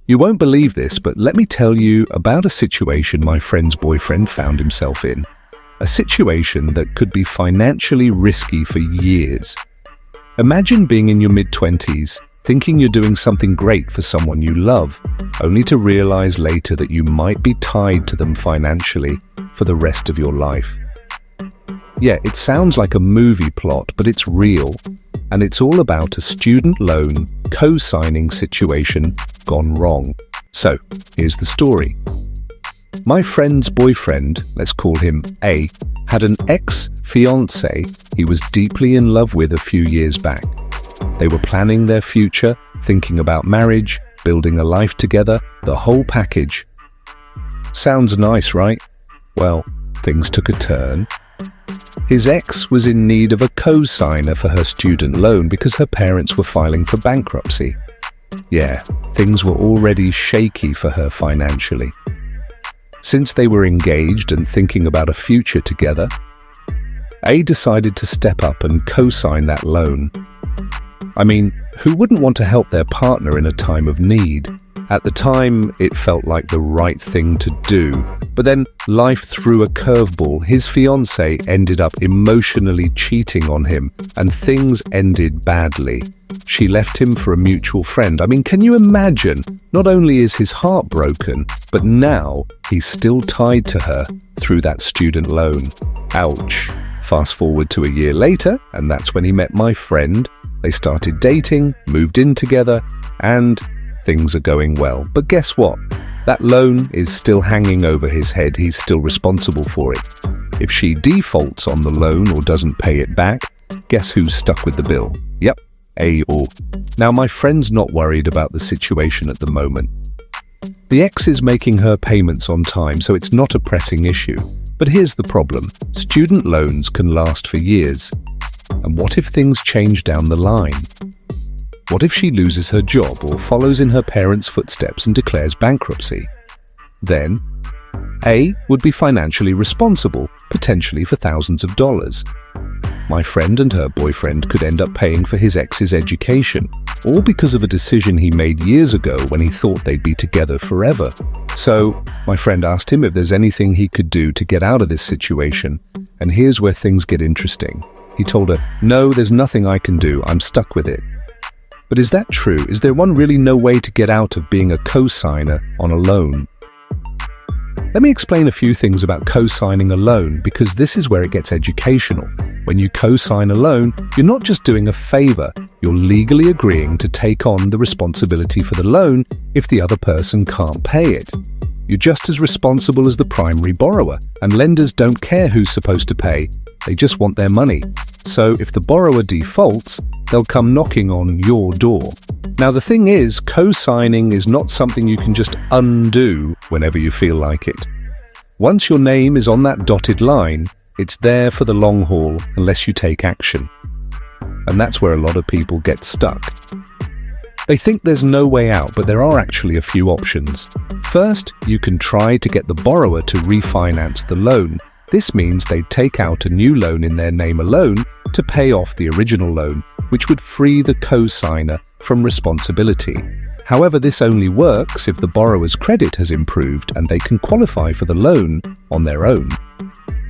You won't believe this, but let me tell you about a situation my friend's boyfriend found himself in. A situation that could be financially risky for years. Imagine being in your mid-20s, thinking you're doing something great for someone you love, only to realize later that you might be tied to them financially for the rest of your life. Yeah, it sounds like a movie plot, but it's real. And it's all about a student loan co-signing situation gone wrong. So, here's the story. My friend's boyfriend, let's call him A, had an ex-fiancée he was deeply in love with a few years back. They were planning their future, thinking about marriage, building a life together, the whole package. Sounds nice, right? Well, things took a turn. His ex was in need of a co-signer for her student loan because her parents were filing for bankruptcy. Yeah, things were already shaky for her financially. Since they were engaged and thinking about a future together, A decided to step up and co-sign that loan. I mean, who wouldn't want to help their partner in a time of need? At the time, it felt like the right thing to do. But then life threw a curveball. His fiancée ended up emotionally cheating on him, and things ended badly. She left him for a mutual friend. I mean, can you imagine? Not only is his heart broken, but now he's still tied to her through that student loan. Ouch. Fast forward to a year later, and that's when he met my friend. They started dating, moved in together, and things are going well. But guess what? That loan is still hanging over his head. He's still responsible for it. If she defaults on the loan or doesn't pay it back, guess who's stuck with the bill? Yep, A or. Now, my friend's not worried about the situation at the moment. The ex is making her payments on time, so it's not a pressing issue. But here's the problem. Student loans can last for years. And what if things change down the line? What if she loses her job or follows in her parents' footsteps and declares bankruptcy? Then, A would be financially responsible, potentially for thousands of dollars. My friend and her boyfriend could end up paying for his ex's education, all because of a decision he made years ago when he thought they'd be together forever. So, my friend asked him if there's anything he could do to get out of this situation, and here's where things get interesting. He told her, "No, there's nothing I can do, I'm stuck with it." But is that true? Is there really no way to get out of being a co-signer on a loan? Let me explain a few things about co-signing a loan, because this is where it gets educational. When you co-sign a loan, you're not just doing a favor, you're legally agreeing to take on the responsibility for the loan if the other person can't pay it. You're just as responsible as the primary borrower, and lenders don't care who's supposed to pay, they just want their money. So if the borrower defaults, they'll come knocking on your door. Now the thing is, co-signing is not something you can just undo whenever you feel like it. Once your name is on that dotted line, it's there for the long haul unless you take action. And that's where a lot of people get stuck. They think there's no way out, but there are actually a few options. First, you can try to get the borrower to refinance the loan. This means they take out a new loan in their name alone to pay off the original loan, which would free the co-signer from responsibility. However, this only works if the borrower's credit has improved and they can qualify for the loan on their own.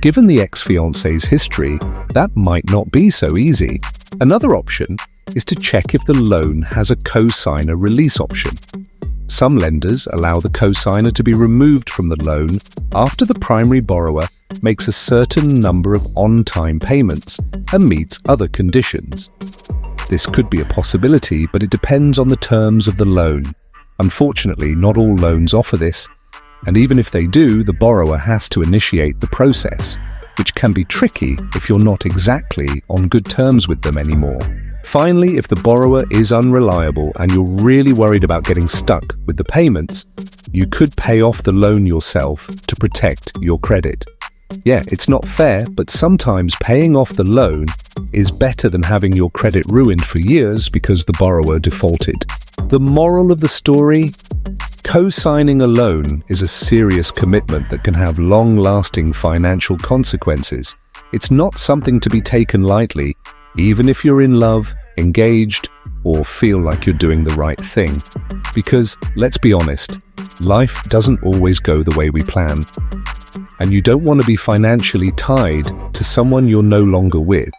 Given the ex-fiancé's history, that might not be so easy. Another option is to check if the loan has a co-signer release option. Some lenders allow the co-signer to be removed from the loan after the primary borrower makes a certain number of on-time payments and meets other conditions. This could be a possibility, but it depends on the terms of the loan. Unfortunately, not all loans offer this, and even if they do, the borrower has to initiate the process, which can be tricky if you're not exactly on good terms with them anymore. Finally, if the borrower is unreliable and you're really worried about getting stuck with the payments, you could pay off the loan yourself to protect your credit. Yeah, it's not fair, but sometimes paying off the loan is better than having your credit ruined for years because the borrower defaulted. The moral of the story? Co-signing a loan is a serious commitment that can have long-lasting financial consequences. It's not something to be taken lightly, even if you're in love, engaged, or feel like you're doing the right thing. Because, let's be honest, life doesn't always go the way we plan. And you don't want to be financially tied to someone you're no longer with.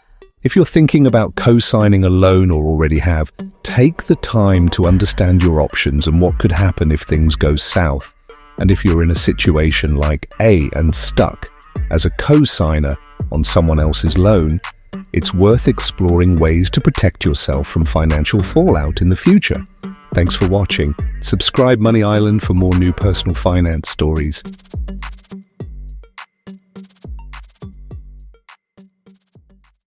If you're thinking about co-signing a loan or already have, take the time to understand your options and what could happen if things go south. And if you're in a situation like A and stuck as a co-signer on someone else's loan, it's worth exploring ways to protect yourself from financial fallout in the future. Thanks for watching. Subscribe Money Island for more new personal finance stories.